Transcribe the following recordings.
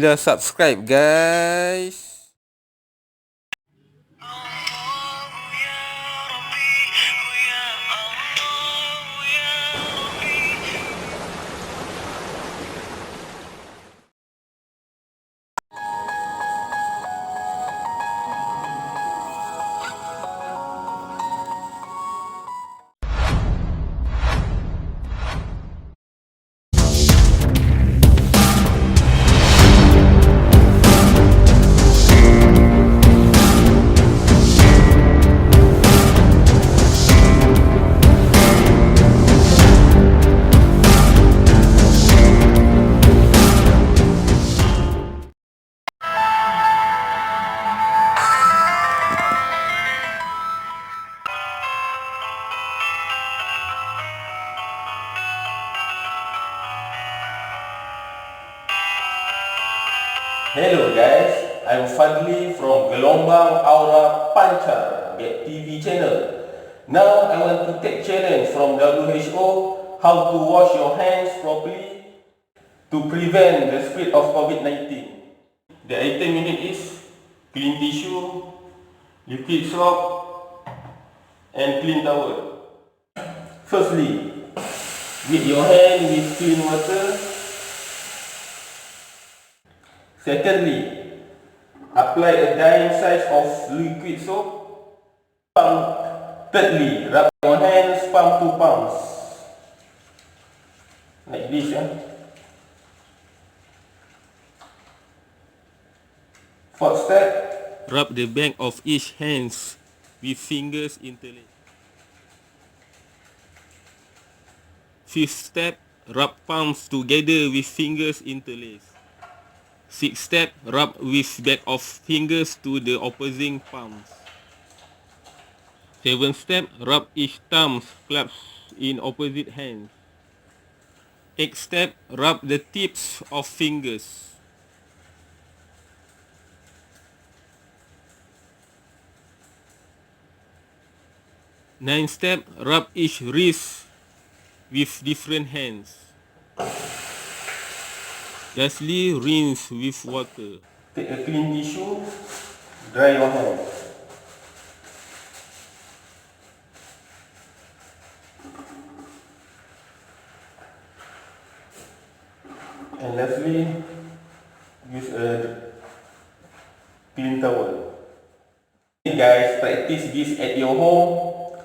Sila subscribe guys. Hello guys, I'm Fadli from Gelombang Aura Pancar G.A.P channel. Now I want to take challenge from WHO how to wash your hands properly to prevent the spread of Covid-19. The item you need is clean tissue, liquid soap and clean towel. Firstly, wet your hand with clean water. Secondly, apply a dime size of liquid soap. Thirdly, rub your hands palm to palms. Like this. Fourth step, Rub the back of each hands with fingers interlaced. Fifth step, rub palms together with fingers interlaced. Sixth step, rub with back of fingers to the opposing palms. Seventh step, rub each thumb clasp in opposite hands. Eighth step, rub the tips of fingers. Ninth step, rub each wrist with different hands. Lastly, rinse with water. take a clean tissue, dry your hands. And lastly, use a clean towel. Hey guys, practice this at your home.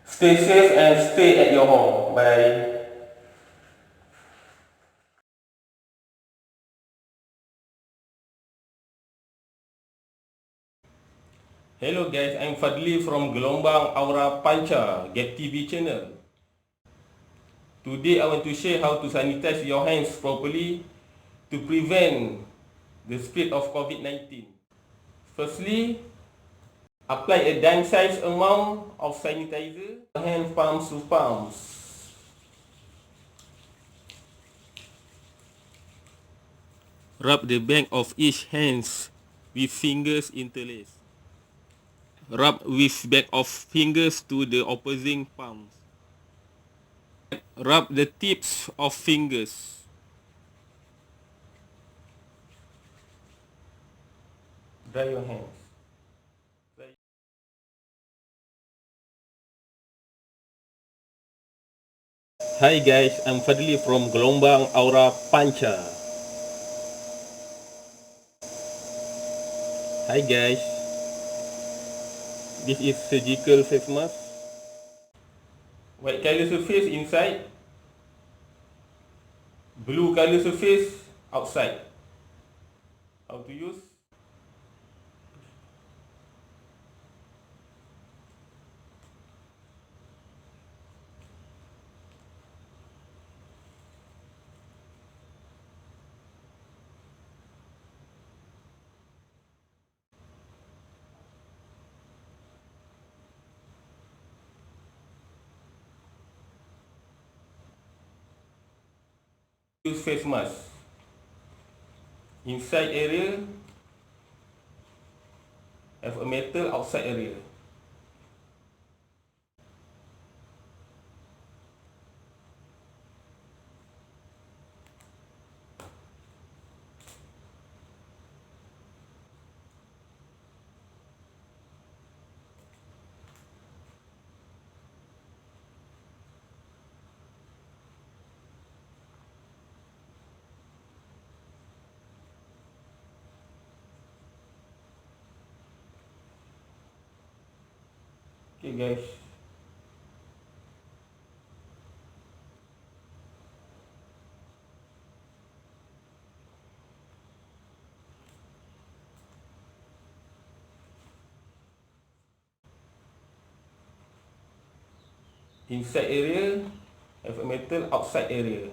Stay safe and stay at your home. Bye. Hello guys, I'm Fadli from Gelombang Aura Pancar G.A.P channel. Today I want to share how to sanitize your hands properly to prevent the spread of Covid-19. Firstly, apply a dime size amount of sanitizer, hand palms to palms. Rub the back of each hands with fingers interlaced. Rub with back of fingers to the opposing palms. Rub the tips of fingers. Dry your hands. Hi guys, I'm Fadli from Gelombang Aura Pancar. Hi guys, this is surgical face mask. White color surface inside, blue color surface outside. How to use? Use face mask. Inside area have a metal, outside area. Okay guys. Inside area have a metal, outside area.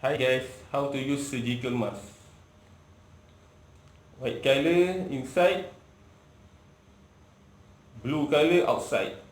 Hi guys, how to use surgical mask. White color inside, blue color outside.